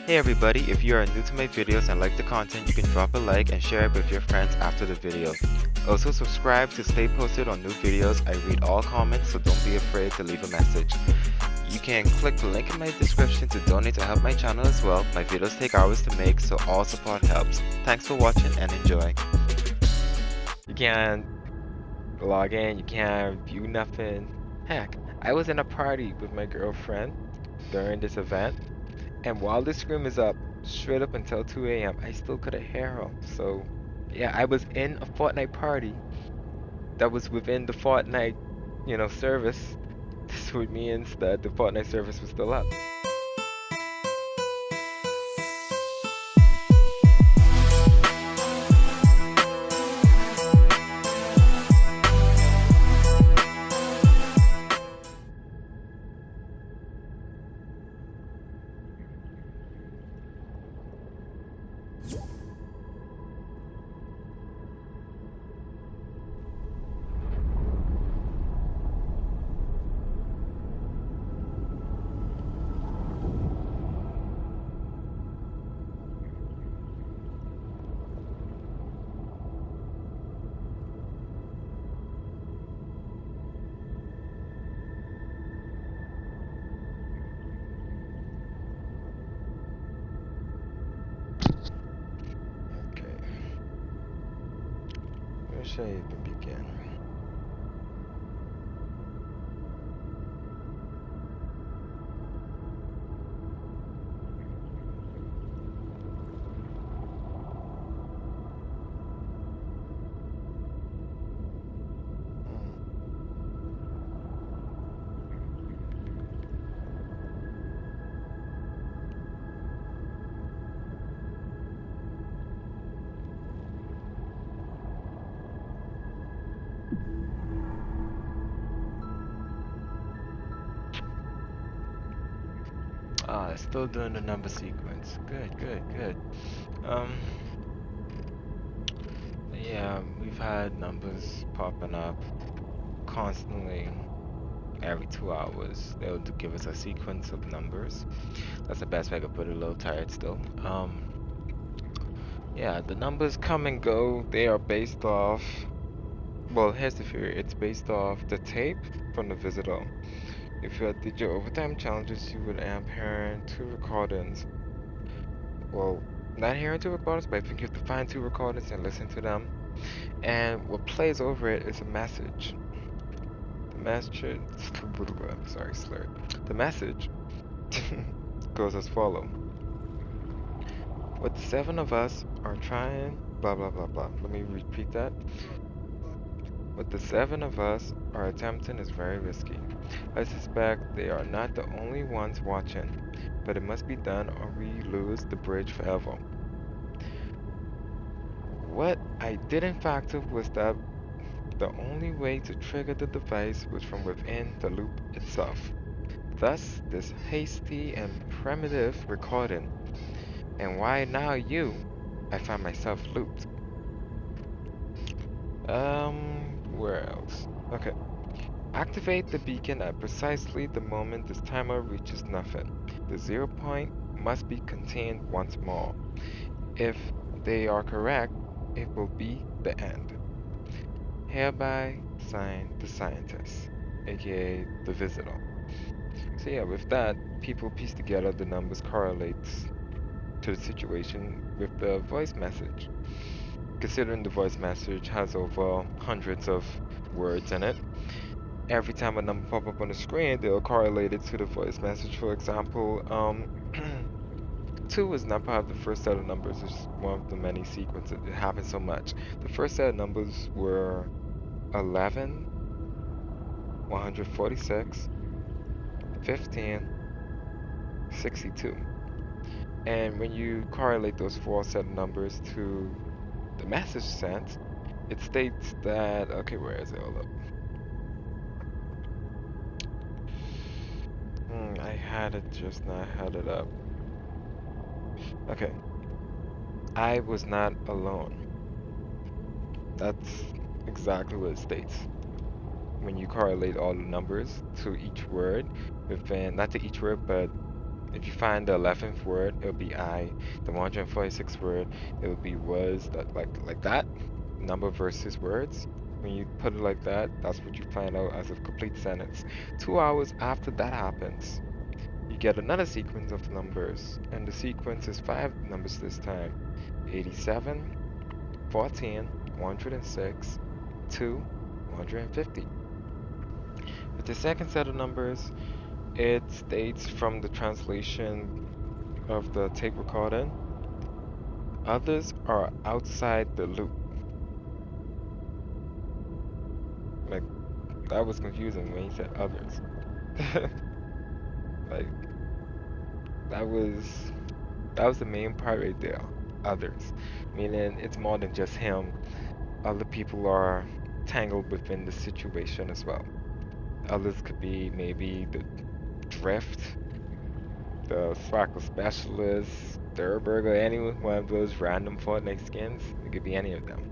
Hey everybody, if you are new to my videos and like the content, you can drop a like and share it with your friends after the video. Also subscribe to stay posted on new videos. I read all comments, so don't be afraid to leave a message. You can click the link in my description to donate to help my channel as well. My videos take hours to make, so all support helps. Thanks for watching and enjoy. You can't log in, you can't view nothing. Heck, I was in a party with my girlfriend during this event. And while the scream is up, straight up until 2 a.m., I still couldn't hear her. So, yeah, I was in a Fortnite party that was within the Fortnite, service. This would mean that the Fortnite service was still up. Okay. Where should I even begin? Ah, it's still doing the number sequence. Good, good, good. Um, yeah, we've had numbers popping up constantly every 2 hours. They'll give us a sequence of numbers. That's the best way I could put it. A little tired still. Yeah, the numbers come and go. They are based off. Well, here's the theory. It's based off the tape from the visitor. If you did your overtime challenges, you would end up hearing 2 recordings. Well, not hearing 2 recordings, but I think you have to find 2 recordings and listen to them. And what plays over it is a message. The message, sorry, slurred. The message goes as follows. What the 7 of us are trying, blah blah blah blah. Let me repeat that. What the 7 of us are attempting is very risky. I suspect they are not the only ones watching, but it must be done or we lose the bridge forever. What I didn't factor was that the only way to trigger the device was from within the loop itself. Thus, this hasty and primitive recording. And why now I find myself looped. Where else? Okay. Activate the beacon at precisely the moment this timer reaches nothing. The 0 point must be contained once more. If they are correct, it will be the end. Hereby signed the scientist, aka the visitor. So yeah, with that, people piece together the numbers correlates to the situation with the voice message. Considering the voice message has over hundreds of words in it, every time a number pop up on the screen, they'll correlate it to the voice message. For example, 2 is not part of the first set of numbers. It's one of the many sequences. It happens so much. The first set of numbers were 11, 146, 15, 62. And when you correlate those 4 set of numbers to the message sent, it states that, okay, where is it? Hold up. I had it just now, I had it up. Okay. I was not alone. That's exactly what it states. When you correlate all the numbers to each word, within, not to each word, but If you find the 11th word, it'll be I. The 146th word, it'll be was. That like that. Number versus words. When you put it like that, that's what you find out as a complete sentence. 2 hours after that happens, you get another sequence of numbers, and the sequence is 5 numbers this time. 87, 14, 106, 2, 150. With the second set of numbers, it states from the translation of the tape recording, others are outside the loop. Like, that was confusing when he said others. Like, that was the main part right there. Others. Meaning it's more than just him. Other people are tangled within the situation as well. Others could be maybe the Drift, the Sparkle Specialist, Durburger, any one of those random Fortnite skins. It could be any of them.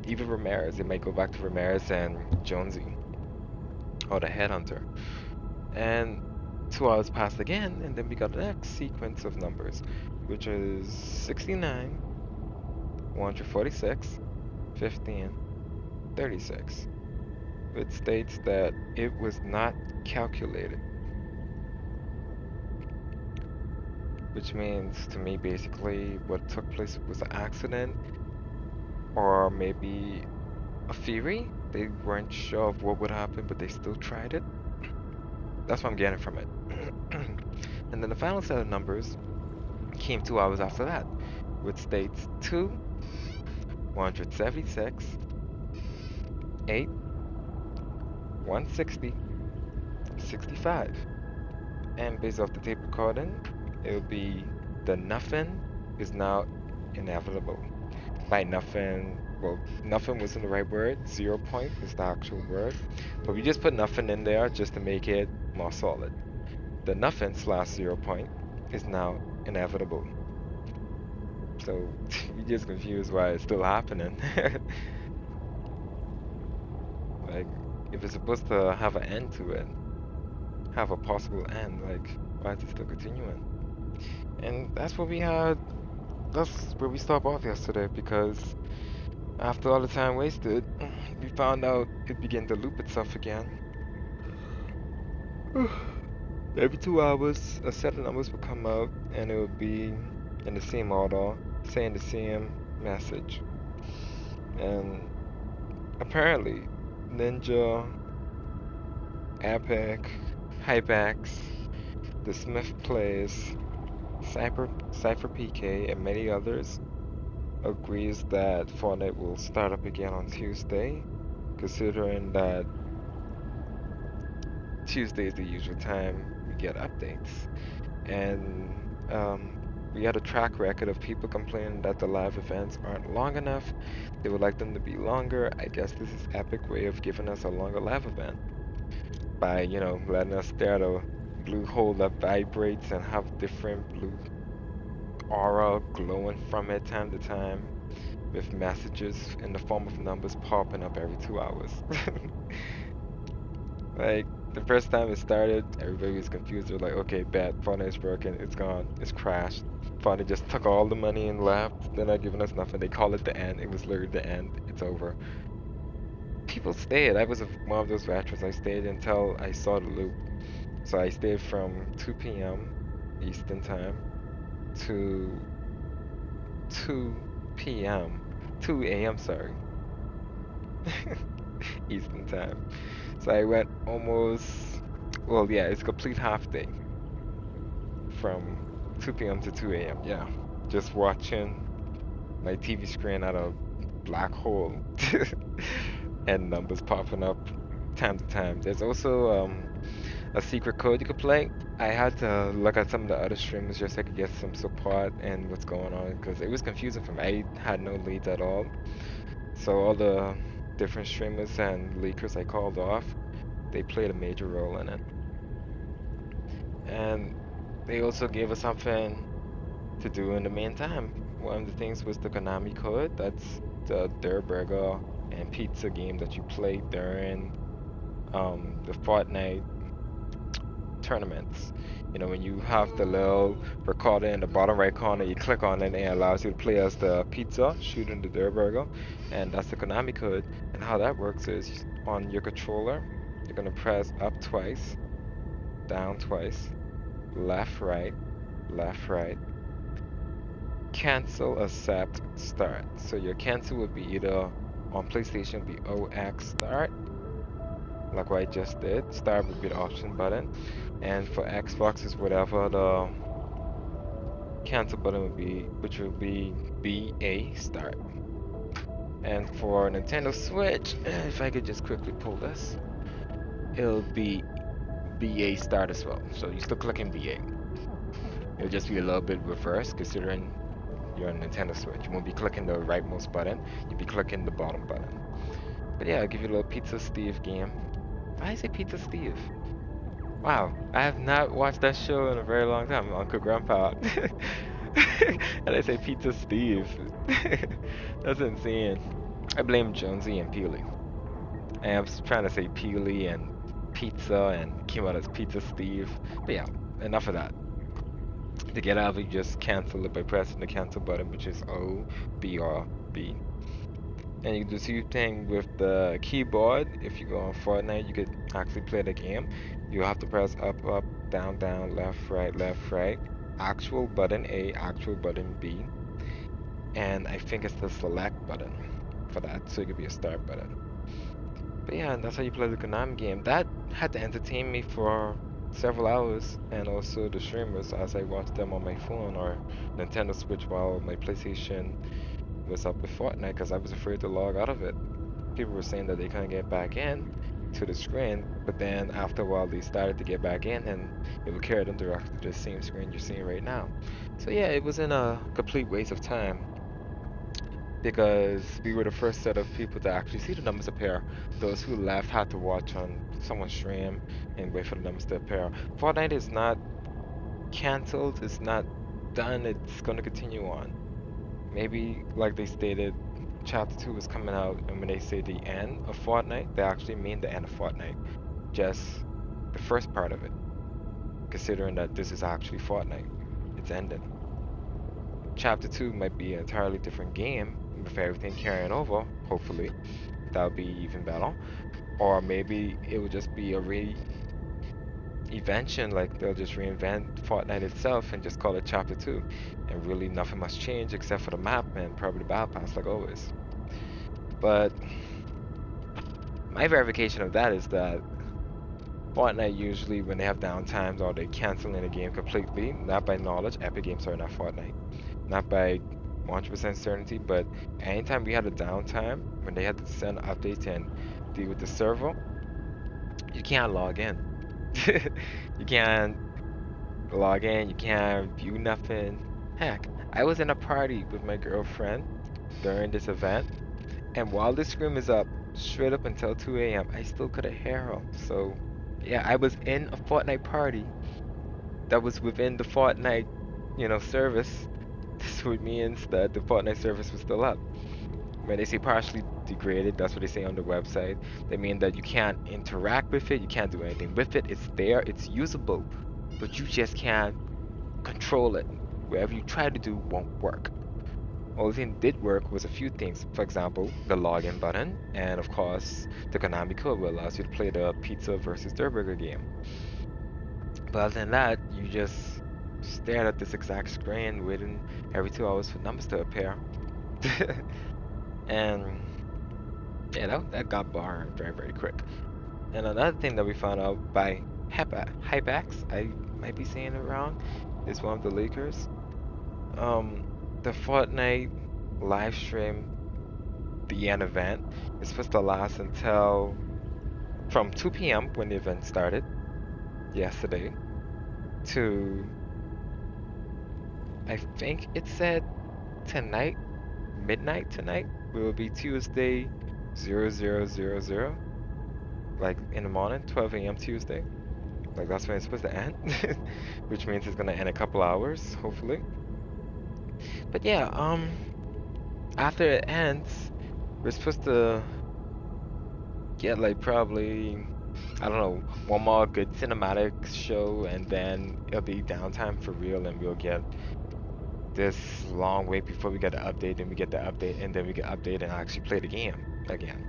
Even Ramirez, it might go back to Ramirez and Jonesy, or the Headhunter. And 2 hours passed again, and then we got the next sequence of numbers, which is 69, 146, 15, 36. It states that it was not calculated. Which means to me basically what took place was an accident, or maybe a theory. They weren't sure of what would happen, but they still tried it. That's what I'm getting from it. And then the final set of numbers came 2 hours after that, which states 2, 176, 8, 160, 65. And based off the tape recording, it will be the nothing is now inevitable. By nothing, well, nothing wasn't the right word. 0 point is the actual word. But we just put nothing in there just to make it more solid. The nothing / 0 point is now inevitable. So we just confused why it's still happening. Like, if it's supposed to have an end to it, have a possible end, like, why is it still continuing? And that's what we had. That's where we stopped off yesterday, because after all the time wasted, we found out it began to loop itself again. Every 2 hours, a set of numbers would come out, and it would be in the same order, saying the same message. And apparently, Ninja, Epic, Hypex, The Smith Plays, Cypher PK, and many others agrees that Fortnite will start up again on Tuesday, considering that Tuesday is the usual time we get updates. And we had a track record of people complaining that the live events aren't long enough. They would like them to be longer. I guess this is Epic way of giving us a longer live event by, you know, letting us stare at a blue hole that vibrates and have different blue aura glowing from it time to time, with messages in the form of numbers popping up every 2 hours. Like, the first time it started, everybody was confused. They're like, okay, bad, Fortnite is broken, it's gone, it's crashed. Fortnite just took all the money and left. They're not giving us nothing. They call it the end. It was literally the end. It's over. People stayed. I was one of those veterans. I stayed until I saw the loop. So I stayed from 2 p.m. Eastern time to 2 p.m. 2 a.m. sorry. Eastern time. So I went almost, well, yeah, it's a complete half day from 2 p.m. to 2 a.m. Yeah, just watching my TV screen at a black hole and numbers popping up time to time. There's also a secret code you could play. I had to look at some of the other streamers just so I could get some support and what's going on, because it was confusing for me. I had no leads at all. So all the different streamers and leakers I called off, they played a major role in it. And they also gave us something to do in the meantime. One of the things was the Konami code. That's the Durburger and pizza game that you played during the Fortnite tournaments. You know, when you have the little recorder in the bottom right corner, you click on it and it allows you to play as the pizza, shooting the Durr Burger, and that's the Konami code. And how that works is on your controller, you're gonna press up twice, down twice, left, right, cancel, accept, start. So your cancel would be either on PlayStation be OX start, like what I just did. Start would be the option button, and for Xbox is whatever the cancel button would be, which will be BA start. And for Nintendo Switch, if I could just quickly pull this, it'll be BA start as well. So you're still clicking BA. It'll just be a little bit reversed considering you're on Nintendo Switch. You won't be clicking the rightmost button, you'll be clicking the bottom button. But yeah, I'll give you a little Pizza Steve game. Why is it Pizza Steve? Wow, I have not watched that show in a very long time, Uncle Grandpa. And I say Pizza Steve. That's insane. I blame Jonesy and Peely. I was trying to say Peely and pizza and came out as Pizza Steve. But yeah, enough of that. To get out of it, you just cancel it by pressing the cancel button, which is O, B, R, B. And you can do the same thing with the keyboard. If you go on Fortnite, you could actually play the game. You have to press up, up, down, down, left, right. Actual button A, actual button B. And I think it's the select button for that, so it could be a start button. But yeah, that's how you play the Konami game. That had to entertain me for several hours, and also the streamers as I watched them on my phone or Nintendo Switch while my PlayStation was up with Fortnite, because I was afraid to log out of it. People were saying that they couldn't get back in to the screen, but then after a while they started to get back in and it would carry them directly to the same screen you're seeing right now. So yeah, it wasn't a complete waste of time, because we were the first set of people to actually see the numbers appear. Those who left had to watch on someone's stream and wait for the numbers to appear. Fortnite is not cancelled, it's not done, it's going to continue on. Maybe, like they stated, Chapter 2 is coming out, and when they say the end of Fortnite, they actually mean the end of Fortnite. Just the first part of it, considering that this is actually Fortnite. It's ended. Chapter 2 might be an entirely different game, with everything carrying over, hopefully. That would be even better. Or maybe it would just be a reinvention, like they'll just reinvent Fortnite itself and just call it Chapter 2. And really nothing must change except for the map and probably the battle pass like always. But my verification of that is that Fortnite usually, when they have downtimes or they canceling the game completely, not by knowledge, Epic Games are not Fortnite. Not by 100% certainty, but anytime we had a downtime, when they had to send updates and deal with the server, you can't log in. You can't log in, you can't view nothing. Heck, I was in a party with my girlfriend during this event, and while the screen is up, straight up until 2 a.m., I still couldn't hear her. So, yeah, I was in a Fortnite party that was within the Fortnite, service. This would mean that the Fortnite service was still up. When they say partially degraded, that's what they say on the website. They mean that you can't interact with it, you can't do anything with it. It's there, it's usable, but you just can't control it. Whatever you try to do won't work. Only thing that did work was a few things. For example, the login button, and of course, the Konami code will allows you to play the pizza versus Durr Burger game. But other than that, you just stared at this exact screen, waiting every 2 hours for numbers to appear. And yeah, that got boring very, very quick. And another thing that we found out by Hypex, I might be saying it wrong, is one of the leakers. The Fortnite live stream, the end event, is supposed to last until from 2 p.m. when the event started yesterday to, I think it said tonight, midnight tonight. It will be Tuesday 0000, like in the morning, 12 a.m. Tuesday. Like that's when it's supposed to end, which means it's gonna end a couple hours, hopefully. But yeah, after it ends, we're supposed to get like probably I don't know, one more good cinematic show, and then it'll be downtime for real, and we'll get this long wait before we get the update, and we get the update, and then we get update and actually play the game again.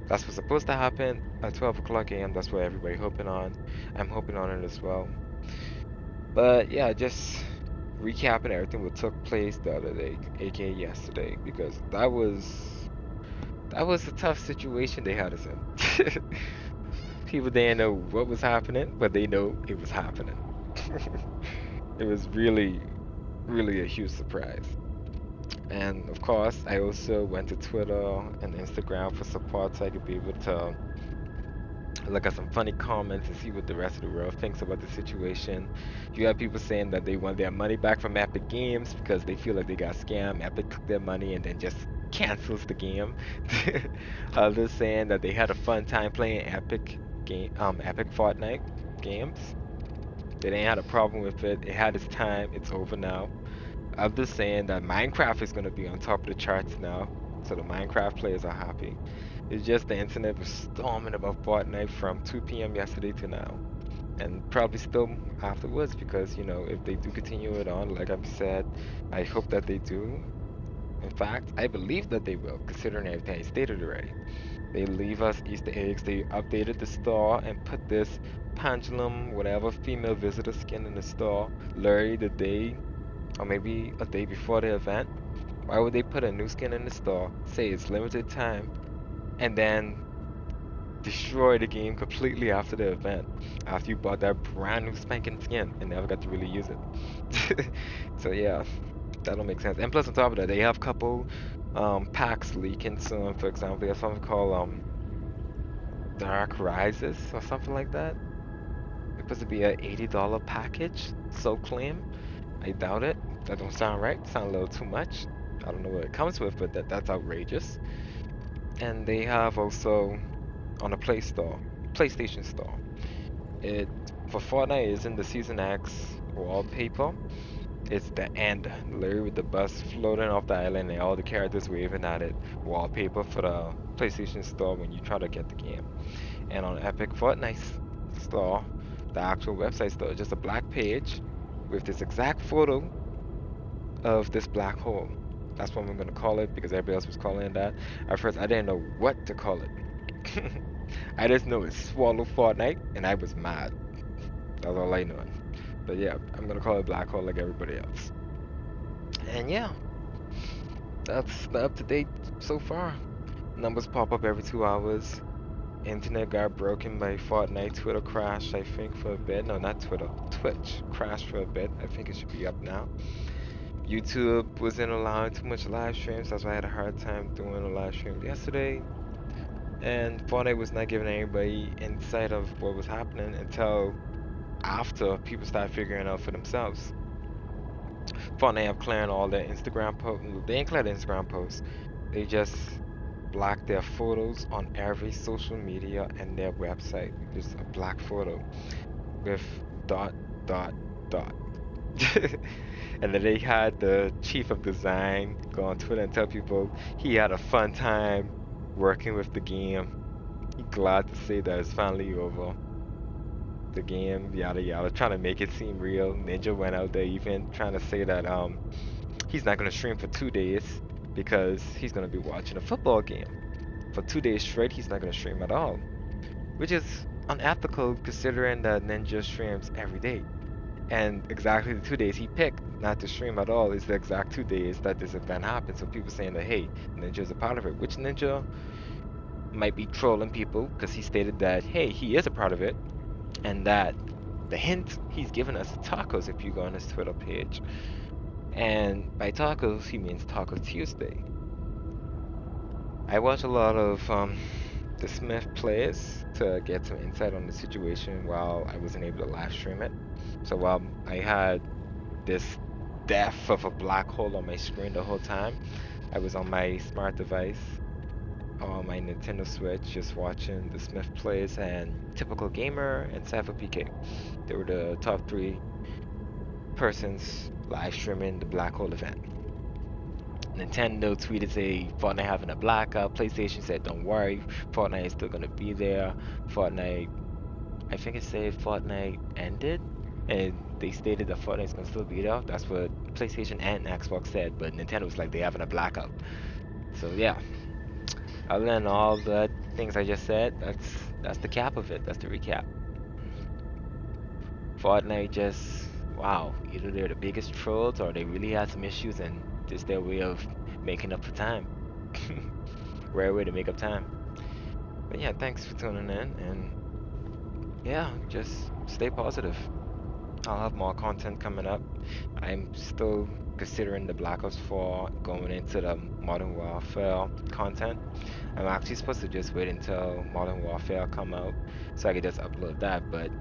That's what's supposed to happen at 12 o'clock a.m. That's what everybody hoping on. I'm hoping on it as well. But yeah, just recapping everything what took place the other day, aka yesterday, because that was a tough situation they had us in. People didn't know what was happening, but they know it was happening. It was really, really a huge surprise. And of course, I also went to Twitter and Instagram for support so I could be able to look at some funny comments and see what the rest of the world thinks about the situation. You have people saying that they want their money back from Epic Games because they feel like they got scammed. Epic took their money and then just cancels the game. Others saying that they had a fun time playing Epic Fortnite games. They didn't have a problem with it. It had its time. It's over now. Others saying that Minecraft is going to be on top of the charts now, so the Minecraft players are happy. It's just the internet was storming about Fortnite from 2 p.m. yesterday to now, and probably still afterwards, because you know, if they do continue it on, like I've said, I hope that they do. In fact, I believe that they will, considering everything I stated already. They leave us Easter eggs. They updated the store and put this pendulum, whatever, female visitor skin in the store literally the day, or maybe a day before the event. Why would they put a new skin in the store, say it's limited time, and then destroy the game completely after the event, after you bought that brand new spanking skin and never got to really use it? So yeah, that don't make sense. And plus on top of that, they have a couple packs leaking soon. For example, they have something called Dark Rises or something like that. It's supposed to be a $80 package, so claim. I doubt it. That don't sound right. Sound a little too much. I don't know what it comes with, but that's outrageous. And they have also on the PlayStation Store. It for Fortnite is in the Season X wallpaper. It's the end, literally with the bus floating off the island and all the characters waving at it. Wallpaper for the PlayStation Store when you try to get the game. And on Epic Fortnite Store, the actual website store, just a black page with this exact photo of this black hole. That's what I'm gonna call it, because everybody else was calling it that. At first, I didn't know what to call it. I just know it swallowed Fortnite, and I was mad. That's all I know. But yeah, I'm gonna call it black hole like everybody else. And yeah, that's the up-to-date so far. Numbers pop up every 2 hours. Internet got broken by Fortnite. Twitter crashed, I think, for a bit. No, not Twitter. Twitch crashed for a bit. I think it should be up now. YouTube wasn't allowing too much live streams. That's why I had a hard time doing a live stream yesterday. And Fortnite was not giving anybody insight of what was happening until after people started figuring out for themselves. Fortnite have clearing all their Instagram posts. They ain't cleared Instagram posts. They just block their photos on every social media and their website. Just a black photo with ... And then they had the chief of design go on Twitter and tell people he had a fun time working with the game. He glad to say that it's finally over. The game, yada yada, trying to make it seem real. Ninja went out there even trying to say that he's not gonna stream for 2 days because he's gonna be watching a football game. For 2 days straight, he's not gonna stream at all, which is unethical considering that Ninja streams every day. And exactly the 2 days he picked not to stream at all is the exact 2 days that this event happened. So people saying that, hey, Ninja's a part of it, which Ninja might be trolling people because he stated that, hey, he is a part of it, and that the hint he's given us tacos if you go on his Twitter page. And by tacos, he means Taco Tuesday. I watch a lot of the Smith plays to get some insight on the situation while I wasn't able to live stream it. So while I had this death of a black hole on my screen the whole time, I was on my smart device, on my Nintendo Switch, just watching the Smith plays and Typical Gamer and Cypher PK. They were the top 3 persons live streaming the black hole event. Nintendo tweeted say Fortnite having a blackout. PlayStation said don't worry, Fortnite is still gonna be there. Fortnite I think it said Fortnite ended, and they stated that Fortnite's gonna still be there. That's what PlayStation and Xbox said, but Nintendo was like they having a blackout. So yeah, other than all the things I just said, that's the cap of it. That's the recap. Fortnite just, wow, either they're the biggest trolls or they really had some issues and just their way of making up for time. Rare way to make up time. But yeah, thanks for tuning in, and yeah, just stay positive. I'll have more content coming up. I'm still considering the Black Ops 4 going into the Modern Warfare content. I'm actually supposed to just wait until Modern Warfare come out so I could just upload that, but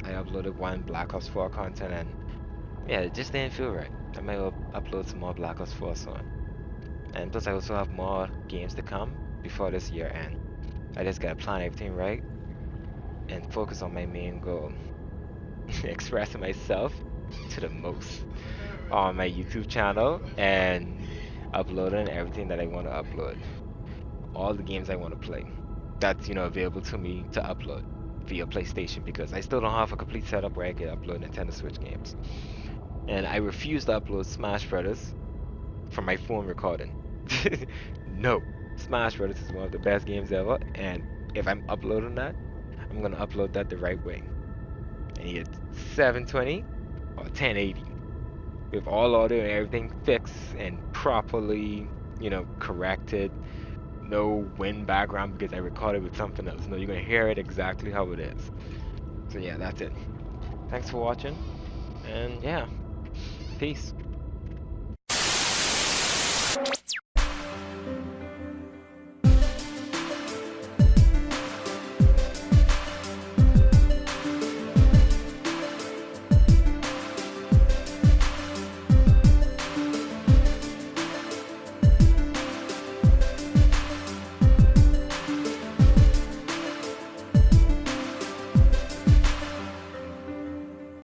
I uploaded one Black Ops 4 content and yeah, it just didn't feel right. I might upload some more Black Ops 4 soon. And plus I also have more games to come before this year end. I just gotta plan everything right and focus on my main goal. Expressing myself to the most on my YouTube channel and uploading everything that I want to upload. All the games I want to play. That's, available to me to upload via PlayStation because I still don't have a complete setup where I can upload Nintendo Switch games. And I refuse to upload Smash Brothers from my phone recording. No. Smash Brothers is one of the best games ever, and if I'm uploading that, I'm gonna upload that the right way. And either 720 or 1080 with all audio and everything fixed and properly, corrected. No wind background because I recorded with something else. No, you're gonna hear it exactly how it is. So yeah, that's it. Thanks for watching, and yeah, peace.